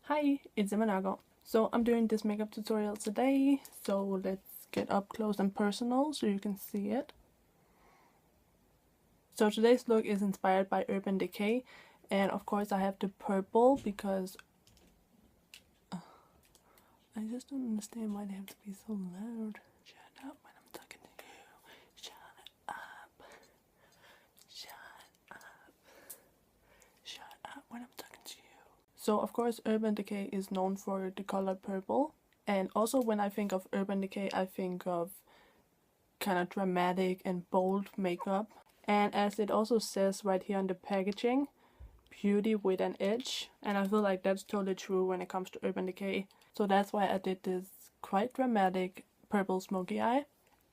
Hi, it's Nørgaard. So I'm doing this makeup tutorial today, so let's get up close and personal so you can see it. So today's look is inspired by Urban Decay, and of course I have the purple because I just don't understand why they have to be so loud. Shut up when I'm talking to you. Shut up. Shut up. Shut up when I'm talking to you. So of course Urban Decay is known for the color purple, and also when I think of Urban Decay I think of kind of dramatic and bold makeup. And as it also says right here on the packaging, beauty with an edge, and I feel like that's totally true when it comes to Urban Decay. So that's why I did this quite dramatic purple smoky eye.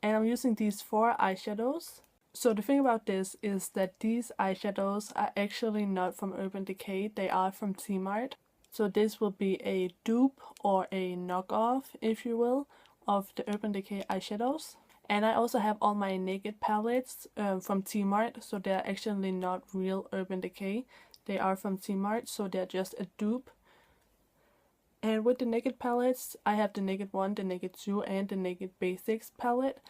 And I'm using these 4 eyeshadows. So the thing about this is that these eyeshadows are actually not from Urban Decay, they are from T-Mart. So this will be a dupe or a knockoff, if you will, of the Urban Decay eyeshadows. And I also have all my Naked palettes from T-Mart, so they're actually not real Urban Decay. They are from T-Mart, so they're just a dupe. And with the Naked palettes, I have the Naked 1, the Naked 2, and the Naked Basics palette.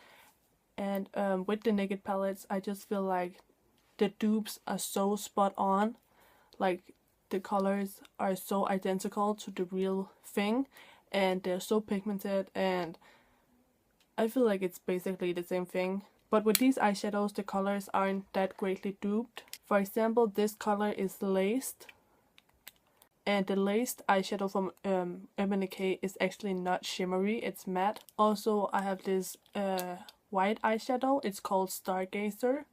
And with the Naked palettes, I just feel like the dupes are so spot on. Like, the colors are so identical to the real thing, and they're so pigmented, and I feel like it's basically the same thing. But with these eyeshadows, the colors aren't that greatly duped. For example, this color is laced, and the laced eyeshadow from Urban Decay is actually not shimmery, it's matte. Also, I have this white eyeshadow, it's called Stargazer,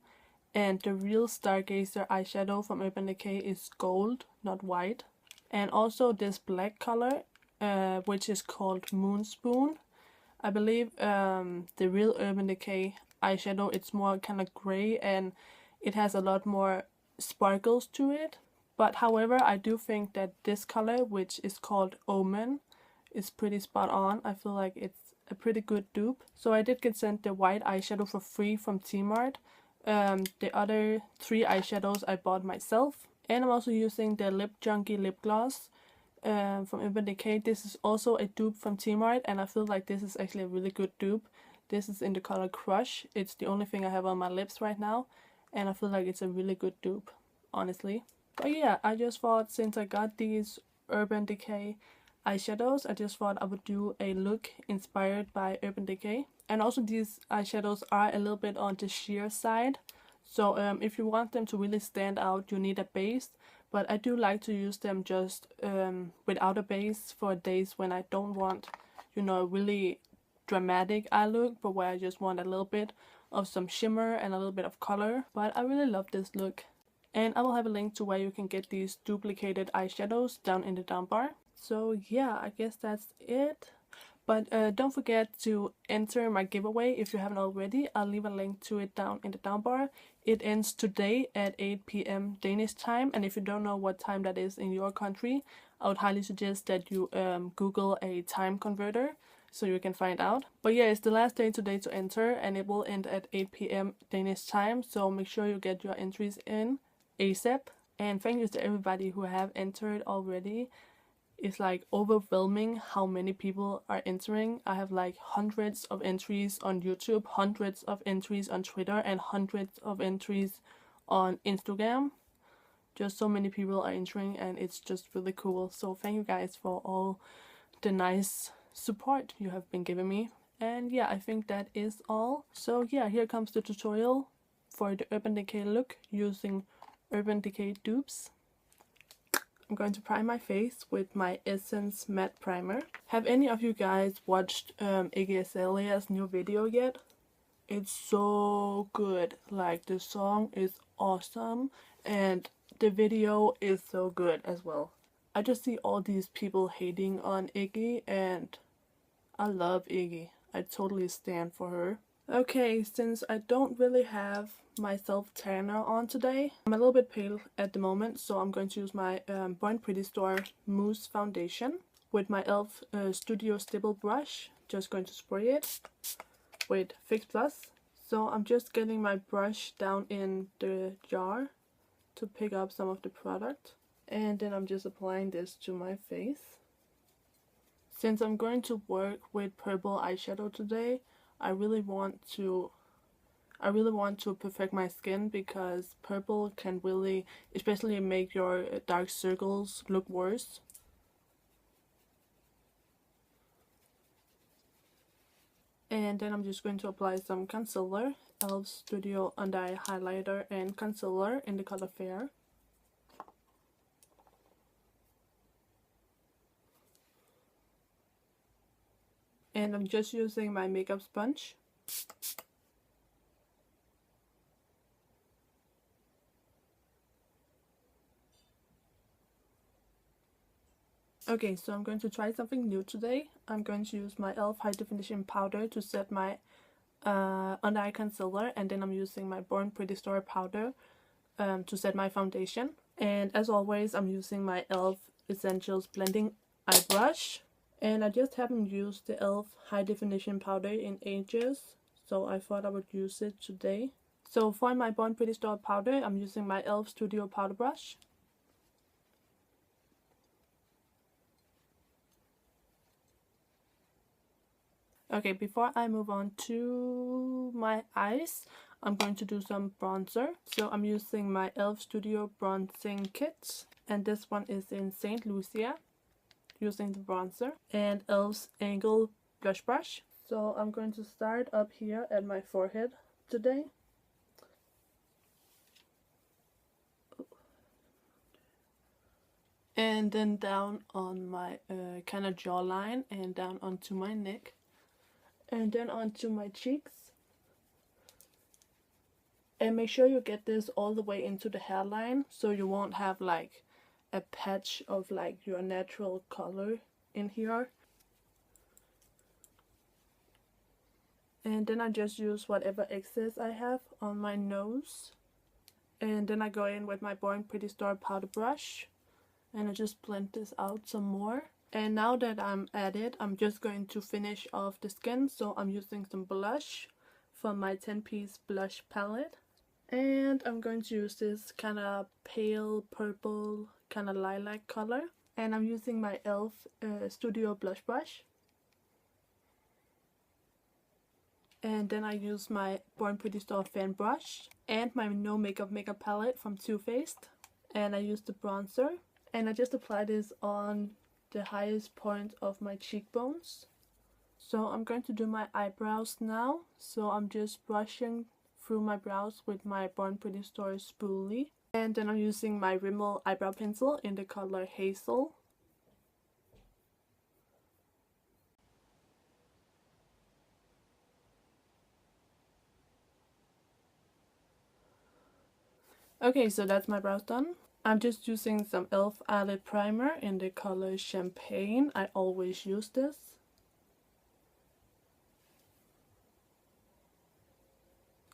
and the real Stargazer eyeshadow from Urban Decay is gold, not white. And also this black color, which is called Moonspoon. I believe the real Urban Decay eyeshadow, it's more kind of grey and it has a lot more sparkles to it. But however, I do think that this color, which is called Omen, is pretty spot on. I feel like it's a pretty good dupe. So I did get sent the white eyeshadow for free from T-Mart. The other 3 eyeshadows I bought myself. And I'm also using the Lip Junkie lip gloss from Urban Decay. This is also a dupe from T-Mart, and I feel like this is actually a really good dupe. This is in the color Crush. It's the only thing I have on my lips right now, and I feel like it's a really good dupe, honestly. But yeah, I just thought since I got these Urban Decay eyeshadows, I just thought I would do a look inspired by Urban Decay. And also these eyeshadows are a little bit on the sheer side, so if you want them to really stand out, you need a base. But I do like to use them just without a base for days when I don't want, you know, a really dramatic eye look, but where I just want a little bit of some shimmer and a little bit of color. But I really love this look. And I will have a link to where you can get these duplicated eyeshadows down in the down bar. So yeah, I guess that's it. But don't forget to enter my giveaway if you haven't already. I'll leave a link to it down in the down bar. It ends today at 8 p.m. Danish time, and if you don't know what time that is in your country, I would highly suggest that you Google a time converter so you can find out. But yeah, it's the last day today to enter, and it will end at 8 p.m. Danish time, so make sure you get your entries in ASAP. And thank you to everybody who have entered already. It's like overwhelming how many people are entering. I have like hundreds of entries on YouTube, hundreds of entries on Twitter, and hundreds of entries on Instagram. Just so many people are entering, and it's just really cool. So thank you guys for all the nice support you have been giving me. And yeah, I think that is all. So yeah, here comes the tutorial for the Urban Decay look using Urban Decay dupes. I'm going to prime my face with my Essence Matte Primer. Have any of you guys watched Iggy Azalea's new video yet? It's so good. Like, the song is awesome and the video is so good as well. I just see all these people hating on Iggy, and I love Iggy. I totally stand for her. Okay, since I don't really have my self-tanner on today, I'm a little bit pale at the moment, so I'm going to use my BornPrettyStore Mousse Foundation with my e.l.f. Studio Stipple Brush. Just going to spray it with Fix Plus. So I'm just getting my brush down in the jar to pick up some of the product. And then I'm just applying this to my face. Since I'm going to work with purple eyeshadow today, I really want to perfect my skin, because purple can really, especially make your dark circles look worse. And then I'm just going to apply some concealer, e.l.f. Studio Under Eye Highlighter and Concealer in the color Fair. And I'm just using my makeup sponge. Okay, so I'm going to try something new today. I'm going to use my e.l.f. High Definition Powder to set my under eye concealer, and then I'm using my BornPrettyStore powder to set my foundation. And as always, I'm using my e.l.f. Essentials Blending Eye Brush. And I just haven't used the e.l.f. High Definition Powder in ages, so I thought I would use it today. So for my BornPrettyStore powder, I'm using my e.l.f. Studio Powder Brush. Okay, before I move on to my eyes, I'm going to do some bronzer. So I'm using my e.l.f. Studio Bronzing Kit, and this one is in St. Lucia, using the bronzer, and e.l.f.'s Angle Blush Brush. So I'm going to start up here at my forehead today. And then down on my kind of jawline and down onto my neck. And then onto my cheeks. And make sure you get this all the way into the hairline, so you won't have like a patch of like your natural color in here. And then I just use whatever excess I have on my nose. And then I go in with my BornPrettyStore powder brush, and I just blend this out some more. And now that I'm at it, I'm just going to finish off the skin. So I'm using some blush from my 10-piece blush palette. And I'm going to use this kind of pale purple, kind of lilac color. And I'm using my e.l.f. Studio Blush Brush. And then I use my BornPrettyStore fan brush and my No Makeup makeup palette from Too Faced. And I use the bronzer. And I just apply this on the highest point of my cheekbones. So I'm going to do my eyebrows now. So I'm just brushing through my brows with my BornPrettyStore spoolie. And then I'm using my Rimmel eyebrow pencil in the color Hazel. Okay, so that's my brows done. I'm just using some e.l.f. eyelid primer in the color Champagne. I always use this.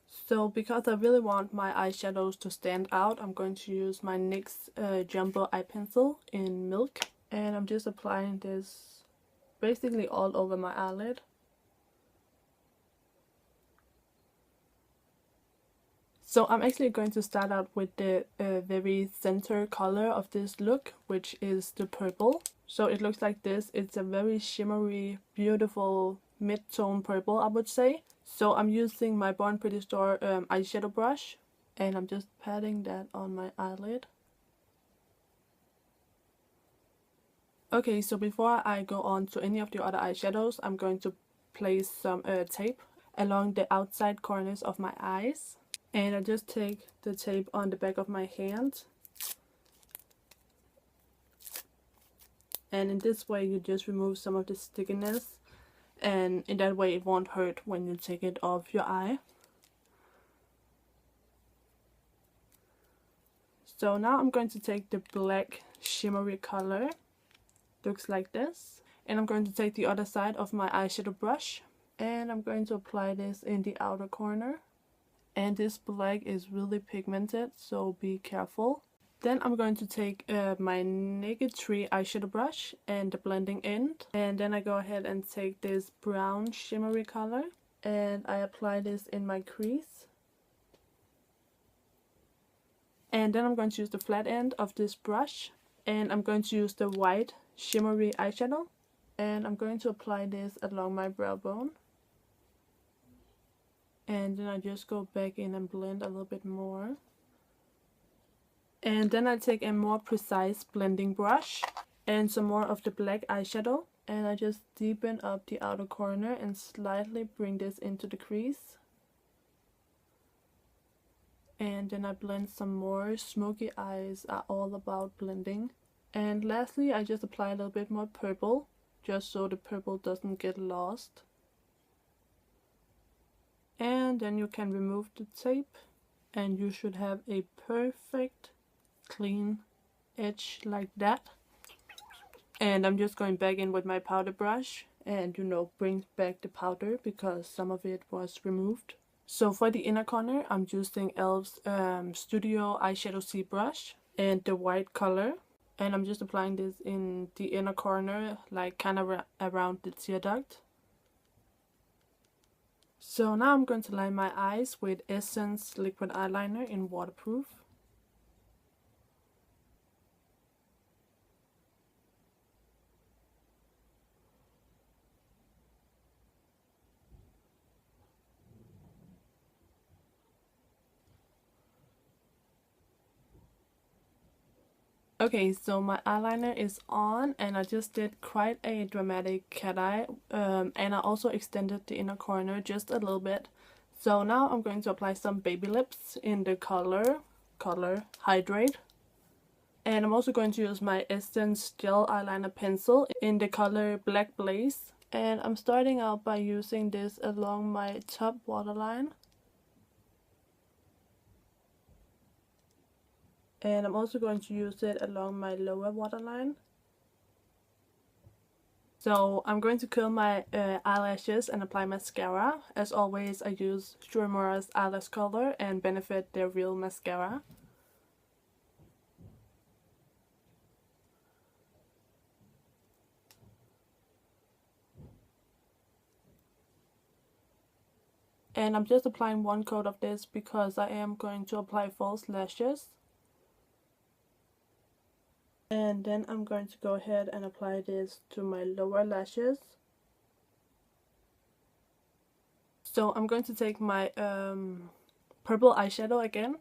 So because I really want my eyeshadows to stand out, I'm going to use my NYX Jumbo Eye Pencil in Milk. And I'm just applying this basically all over my eyelid. So I'm actually going to start out with the very center color of this look, which is the purple. So it looks like this. It's a very shimmery, beautiful mid-tone purple, I would say. So I'm using my BornPrettyStore eyeshadow brush, and I'm just patting that on my eyelid. Okay, so before I go on to any of the other eyeshadows, I'm going to place some tape along the outside corners of my eyes. And I just take the tape on the back of my hand. And in this way you just remove some of the stickiness. And in that way it won't hurt when you take it off your eye. So now I'm going to take the black shimmery color. Looks like this. And I'm going to take the other side of my eyeshadow brush. And I'm going to apply this in the outer corner. And this black is really pigmented, so be careful. Then I'm going to take my Naked Tree eyeshadow brush and the blending end. And then I go ahead and take this brown shimmery color. And I apply this in my crease. And then I'm going to use the flat end of this brush And I'm going to use the white shimmery eyeshadow. And I'm going to apply this along my brow bone. And then I just go back in and blend a little bit more. And then I take a more precise blending brush and some more of the black eyeshadow. And I just deepen up the outer corner and slightly bring this into the crease. And then I blend some more. Smoky eyes are all about blending. And lastly, I just apply a little bit more purple, just so the purple doesn't get lost. And then you can remove the tape and you should have a perfect clean edge like that. And I'm just going back in with my powder brush and bring back the powder because some of it was removed. So for the inner corner, I'm using e.l.f's Studio Eyeshadow C brush and the white color. And I'm just applying this in the inner corner, like kind of around the tear duct. So now I'm going to line my eyes with Essence liquid eyeliner in waterproof. Okay, so my eyeliner is on and I just did quite a dramatic cat eye and I also extended the inner corner just a little bit. So now I'm going to apply some baby lips in the color Hydrate. And I'm also going to use my Essence gel eyeliner pencil in the color Black Blaze. And I'm starting out by using this along my top waterline. And I'm also going to use it along my lower waterline. So I'm going to curl my eyelashes and apply mascara. As always, I use Shuremora's eyelash color and Benefit their Real Mascara. And I'm just applying one coat of this because I am going to apply false lashes. And then I'm going to go ahead and apply this to my lower lashes. So I'm going to take my purple eyeshadow again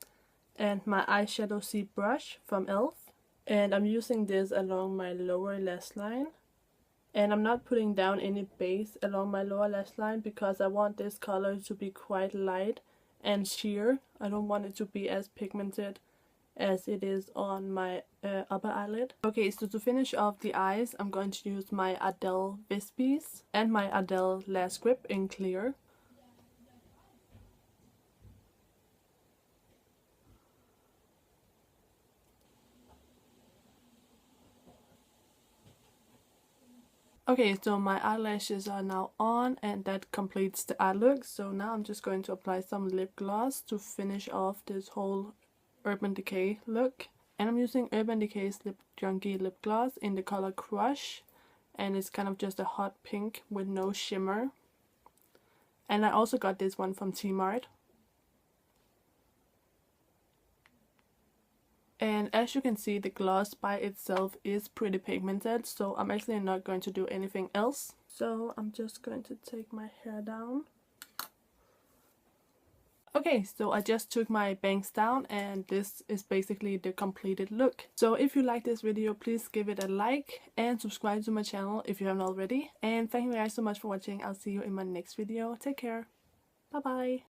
and my eyeshadow C brush from e.l.f. And I'm using this along my lower lash line. And I'm not putting down any base along my lower lash line because I want this color to be quite light and sheer. I don't want it to be as pigmented as it is on my upper eyelid. Okay, so to finish off the eyes, I'm going to use my Adele Wispies and my Adele Lash Grip in clear. Okay, so my eyelashes are now on and that completes the eye look. So now I'm just going to apply some lip gloss to finish off this whole Urban Decay look. And I'm using Urban Decay's Lip Junkie lip gloss in the color Crush. And it's kind of just a hot pink with no shimmer. And I also got this one from T-Mart. And as you can see, the gloss by itself is pretty pigmented, so I'm actually not going to do anything else. So I'm just going to take my hair down. Okay, so I just took my bangs down and this is basically the completed look. So if you like this video, please give it a like and subscribe to my channel if you haven't already. And thank you guys so much for watching. I'll see you in my next video. Take care. Bye bye.